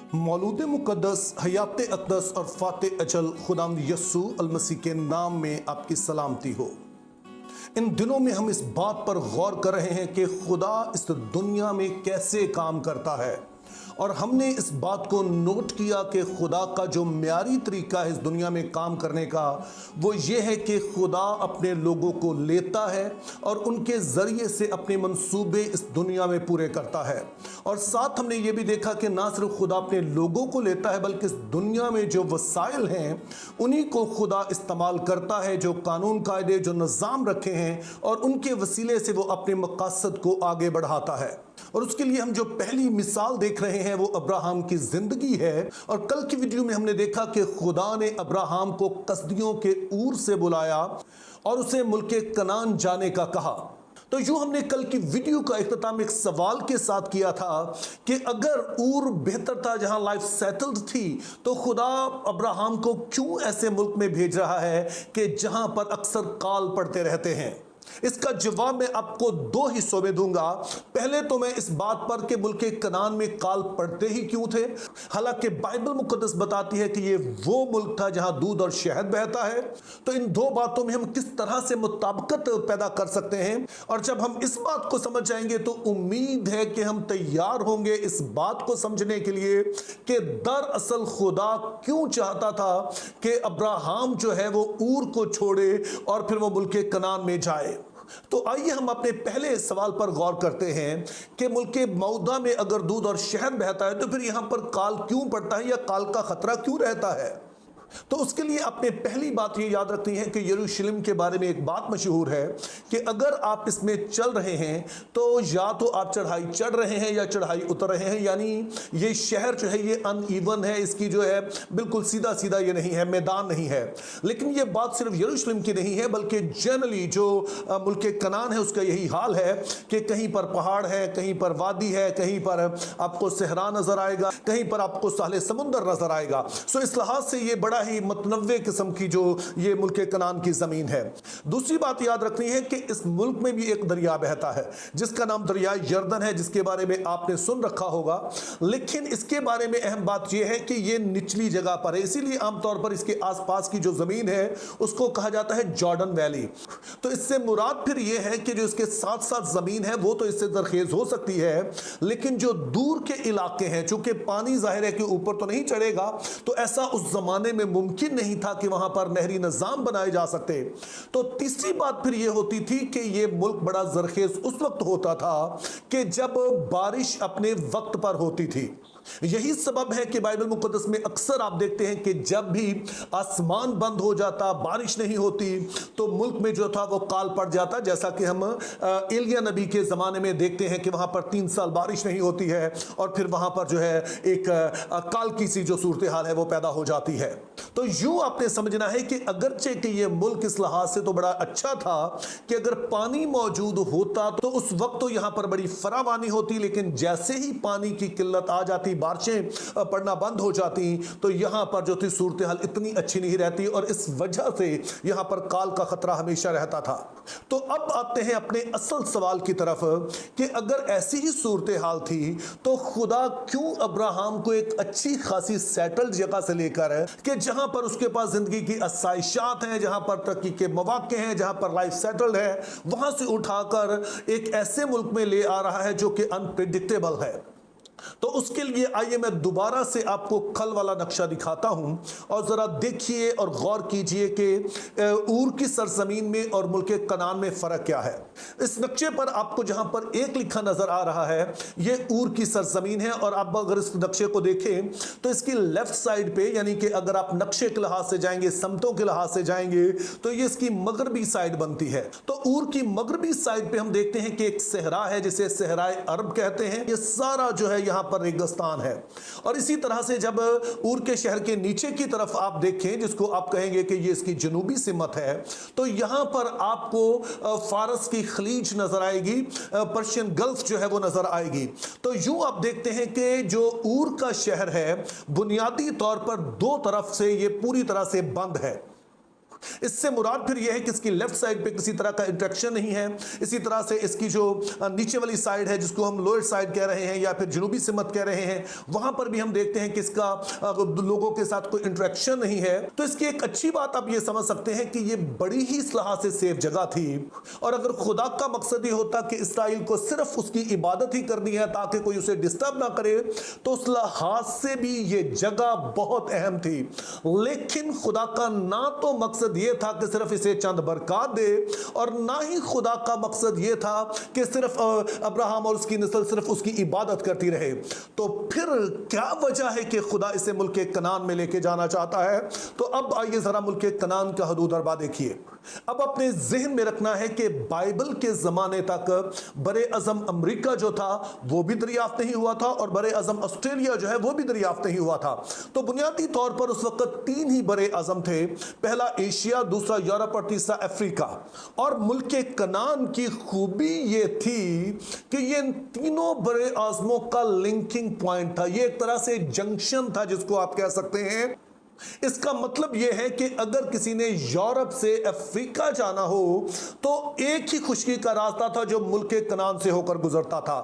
मौलूद मुक़द्दस हयात अक़दस और फ़ाते अजल खुदावंद यस्सू अलमसीह के नाम में आपकी सलामती हो। इन दिनों में हम इस बात पर गौर कर रहे हैं कि खुदा इस दुनिया में कैसे काम करता है, और हमने इस बात को नोट किया कि खुदा का जो म्यारी तरीका है इस दुनिया में काम करने का, वो ये है कि खुदा अपने लोगों को लेता है और उनके ज़रिए से अपने मंसूबे इस दुनिया में पूरे करता है। और साथ हमने ये भी देखा कि ना सिर्फ खुदा अपने लोगों को लेता है, बल्कि इस दुनिया में जो वसाइल हैं उन्हीं को खुदा इस्तेमाल करता है, जो कानून कायदे जो निज़ाम रखे हैं, और उनके वसीले से वो अपने मक़ासद को आगे बढ़ाता है। और उसके लिए हम जो पहली मिसाल देख रहे हैं वो अब्राहम की जिंदगी है। और कल की वीडियो में हमने देखा कि खुदा ने अब्राहम को कसदियों के ऊर से बुलाया और उसे मुल्के कनान जाने का कहा। तो यूं हमने कल की वीडियो का इख्तिताम एक सवाल के साथ किया था कि अगर ऊर बेहतर था, जहां लाइफ सेटल्ड थी, तो खुदा अब्राहम को क्यों ऐसे मुल्क में भेज रहा है कि जहां पर अक्सर काल पड़ते रहते हैं। इसका जवाब मैं आपको दो हिस्सों में दूंगा। पहले तो मैं इस बात पर कि मुल्के कनान में काल पड़ते ही क्यों थे, हालांकि बाइबल मुकद्दस बताती है कि ये वो मुल्क था जहां दूध और शहद बहता है। तो इन दो बातों में हम किस तरह से मुताबिकत पैदा कर सकते हैं, और जब हम इस बात को समझ जाएंगे तो उम्मीद है कि हम तैयार होंगे इस बात को समझने के लिए कि दरअसल खुदा क्यों चाहता था कि अब्राहम जो है वो ऊर को छोड़े और फिर वो मुल्के कनान में जाए। तो आइए हम अपने पहले सवाल पर गौर करते हैं कि मुल्के मौदा में अगर दूध और शहद बहता है तो फिर यहां पर काल क्यों पड़ता है, या काल का खतरा क्यों रहता है। तो उसके लिए आपने पहली बात ये याद रखनी है कि यरूशलेम के बारे में एक बात मशहूर है कि अगर आप इसमें चल रहे हैं तो या तो आप चढ़ाई चढ़ रहे हैं या चढ़ाई उतर रहे हैं, यानी ये शहर जो है ये अनइवन है, इसकी जो है बिल्कुल सीधा सीधा ये नहीं है, मैदान नहीं है। लेकिन ये बात सिर्फ यरूशलेम की नहीं है, बल्कि जनरली जो मुल्के कनान है उसका यही हाल है कि कहीं पर पहाड़ है, कहीं पर वादी है, कहीं पर आपको सहरा नजर आएगा, कहीं पर आपको साले समुंदर नजर आएगा। सो इस लिहाज से ये बड़ा ही मतनव्वे किस्म की जो ये मुल्के कनान की जमीन है। दूसरी बात याद रखनी है कि इस मुल्क में भी एक दरिया बहता है जिसका नाम दरिया यर्दन है, जिसके बारे में आपने सुन रखा होगा। लेकिन इसके बारे में अहम बात यह है कि ये निचली जगह पर है, इसीलिए आमतौर पर इसके आसपास की जो जमीन है उसको कहा जाता है जॉर्डन वैली। तो इससे मुराद फिर यह है कि जो इसके साथ साथ जमीन है वो तो इससे जरखेज हो सकती है, लेकिन जो दूर के इलाके हैं, चूंकि पानी जाहिर है कि ऊपर तो नहीं चढ़ेगा, तो ऐसा उस जमाने में मुमकिन नहीं था कि वहां पर नहरी निजाम बनाए जा सकते। तो तीसरी बात फिर यह होती थी कि यह मुल्क बड़ा जरखेज उस वक्त होता था कि जब बारिश अपने वक्त पर होती थी। यही सबब है कि बाइबल मुकद्दस में अक्सर आप देखते हैं कि जब भी आसमान बंद हो जाता, बारिश नहीं होती, तो मुल्क में जो था वो काल पड़ जाता। जैसा कि हम एलिया नबी के ज़माने में देखते हैं कि वहाँ पर 3 साल बारिश नहीं होती है और फिर वहाँ पर जो है एक काल की सी जो सूरत हाल है वो पैदा हो जाती है। तो यूँ आपने समझना है कि अगरचे कि ये मुल्क इस लिहाज से तो बड़ा अच्छा था कि अगर पानी मौजूद होता तो उस वक्त तो यहाँ पर बड़ी फरावानी होती, लेकिन जैसे ही पानी की किल्लत आ जाती, बारिशें पड़ना बंद हो जाती, तो यहां पर जो थी सूरत हाल इतनी अच्छी नहीं रहती, और इस वजह से यहां पर काल का खतरा हमेशा रहता था। तो अब आते हैं अपने असल सवाल की तरफ कि अगर ऐसी ही सूरत हाल थी तो खुदा क्यों अब्राहम को एक अच्छी खासी सेटल्ड जगह से लेकर है कि जहां पर उसके पास जिंदगी की आसाइशात हैं, जहां पर तरक्की के मौके हैं, जहां पर लाइफ सेटल्ड है, वहां से उठाकर एक ऐसे मुल्क में ले आ रहा है जो कि अनप्रेडिक्टेबल है। तो उसके लिए आइए मैं दोबारा से आपको कल वाला नक्शा दिखाता हूं और जरा देखिए और गौर कीजिए कि ऊर की सरजमीन में और मुल्के कनान में फर्क क्या है। इस नक्शे पर आपको जहां पर एक लिखा नजर आ रहा है ये ऊर की सरजमीन है, और आप अगर इस नक्शे को देखें तो इसकी लेफ्ट साइड पे, यानी कि अगर आप नक्शे के लिहाज से जाएंगे, समतों के लिहाज से जाएंगे, तो ये इसकी मगरबी साइड बनती है। तो ऊर की मगरबी साइड पे हम देखते हैं कि एक सहरा है जिसे सहराए अरब कहते हैं। ये सारा जो है यहां पर रेगिस्तान है। और इसी तरह से जब ऊर के शहर के नीचे की तरफ आप देखें, जिसको आप कहेंगे कि ये इसकी जनूबी सिमत है, तो यहां पर आपको फारस की खलीज नजर आएगी, पर्शियन गल्फ जो है वो नजर आएगी। तो यूं आप देखते हैं कि जो ऊर का शहर है बुनियादी तौर पर दो तरफ से ये पूरी तरह से बंद है। इससे मुराद फिर यह है कि इसकी लेफ्ट साइड पे किसी तरह का इंटरेक्शन नहीं है। इसी तरह से इसकी जो नीचे वाली साइड है जिसको हम लोअर साइड कह रहे हैं या फिर जनूबी सिमत कह रहे हैं, वहां पर भी हम देखते हैं कि इसका लोगों के साथ कोई इंटरेक्शन नहीं है। तो इसकी एक अच्छी बात आप ये समझ सकते हैं कि ये बड़ी ही इस लिहाज से सेफ जगह थी। और अगर खुदा का मकसद ये होता कि इसराइल को सिर्फ उसकी इबादत ही करनी है ताकि कोई उसे डिस्टर्ब ना करे, तो उस लिहाज से भी ये जगह बहुत अहम थी। लेकिन खुदा का ना तो मकसद ये था कि सिर्फ इसे चंद बरकत दे, और ना ही खुदा का मकसद ये था कि सिर्फ अब्राहम और उसकी नस्ल सिर्फ उसकी इबादत करती रहे। तो फिर क्या वजह है कि खुदा इसे मुल्क कनान में लेके जाना चाहता है? तो अब आइए जरा मुल्क कनान का हदूद अरबा देखिए। अब अपने जहन में रखना है कि बाइबल के जमाने तक बरे अजम अमेरिका जो था वो भी दरियाफ्त नहीं हुआ था, और बरे अजम ऑस्ट्रेलिया जो है वो भी दरियाफ्त नहीं हुआ था। तो बुनियादी तौर पर उस वक्त 3 ही बरे अजम थे, पहला एशिया, दूसरा यूरोप और तीसरा अफ्रीका। और मुल्क कनान की खूबी ये थी कि ये इन तीनों बड़े आज़मों का लिंकिंग पॉइंट था। ये एक तरह से जंक्शन था जिसको आप कह सकते हैं। इसका मतलब यह है कि अगर किसी ने यूरोप से अफ्रीका जाना हो तो एक ही खुशकी का रास्ता था जो मुल्क कनान से होकर गुजरता था।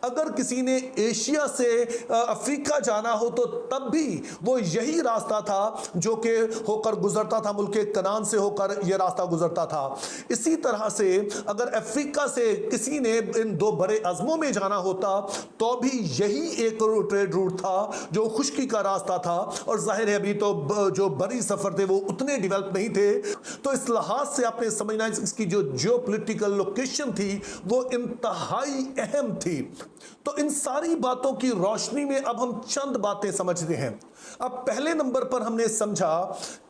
अगर किसी ने एशिया से अफ्रीका जाना हो तो तब भी वो यही रास्ता था जो कि होकर गुजरता था, मुल्क कनान से होकर यह रास्ता गुजरता था। इसी तरह से अगर अफ्रीका से किसी ने इन 2 बड़े अज़मों में जाना होता तो भी यही एक ट्रेड रूट था जो खुशकी का रास्ता था। और जाहिर है अभी तो जो बड़ी सफर थे वो उतने डेवलप नहीं थे। तो इस लिहाज से आपने समझना इसकी जो जियोपॉलिटिकल लोकेशन थी वो इंतहाई अहम थी। तो इन सारी बातों की रोशनी में अब हम चंद बातें समझते हैं। अब पहले नंबर पर हमने समझा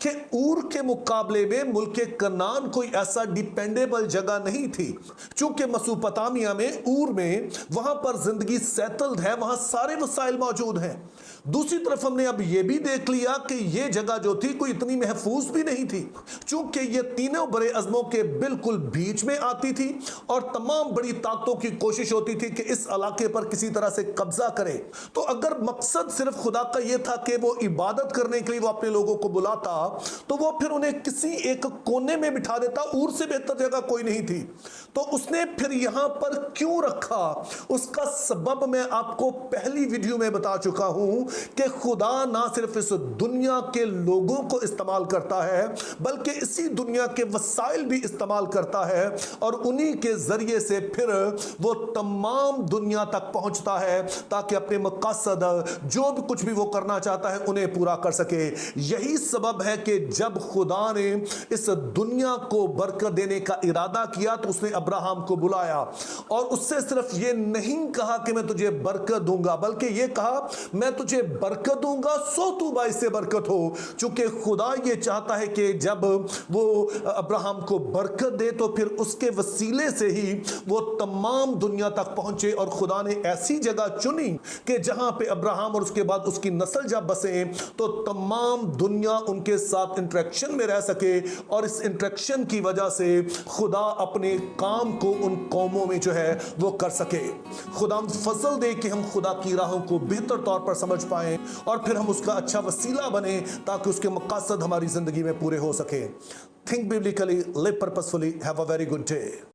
कि ऊर के मुकाबले में मुल्क कनान कोई ऐसा डिपेंडेबल जगह नहीं थी, चूंकि मसूपतामिया में, ऊर में, वहां पर जिंदगी सेटल्ड है, वहां सारे वसाइल मौजूद हैं। दूसरी तरफ हमने अब यह भी देख लिया कि यह जगह जो थी कोई इतनी महफूज भी नहीं थी, चूंकि ये तीनों बड़े अज़मों के बिल्कुल बीच में आती थी और तमाम बड़ी ताकतों की कोशिश होती थी कि इस इलाके पर किसी तरह से कब्जा करे। तो अगर मकसद सिर्फ खुदा का यह था कि वो इबादत करने के लिए वो अपने लोगों को बुलाता तो वो फिर उन्हें किसी एक कोने में बिठा देता, ऊर से बेहतर जगह कोई नहीं थी। तो उसने फिर यहां पर क्यों रखा, उसका सबब मैं आपको पहली वीडियो में बता चुका हूं कि खुदा ना सिर्फ इस दुनिया के लोगों को इस्तेमाल करता है बल्कि इसी दुनिया के वसाइल भी इस्तेमाल करता है, और उन्हीं के जरिए से फिर वो तमाम दुनिया तक पहुंचता है ताकि अपने मकसद जो भी कुछ भी वो करना चाहता है उन्हें पूरा कर सके। यही सबब है कि जब खुदा ने इस दुनिया को बरकत देने का इरादा किया तो उसने अब्राहम को बुलाया और उससे सिर्फ ये नहीं कहा कि मैं तुझे बरकत दूंगा, बल्कि ये कहा मैं तुझे बरकत दूंगा सो तू बाइस से बरकत हो। चूंकि खुदा ये चाहता है कि जब वो अब्राहम को बरकत दे तो फिर उसके वसीले से ही वो तमाम दुनिया तक पहुंचे, और खुदा ने ऐसी जगह चुनी कि जहां पे अब्राहम और उसके बाद उसकी नस्ल जब बसे तो तमाम दुनिया उनके साथ इंटरेक्शन में रह सके, और इस इंटरेक्शन की वजह से खुदा अपने काम को उन कौमों में जो है वो कर सके। खुदा फजल दे कि हम खुदा की राहों को बेहतर तौर पर समझ पाएं और फिर हम उसका अच्छा वसीला बने ताकि उसके मकसद हमारी जिंदगी में पूरे हो सके। Think biblically, live purposefully, have a very good day.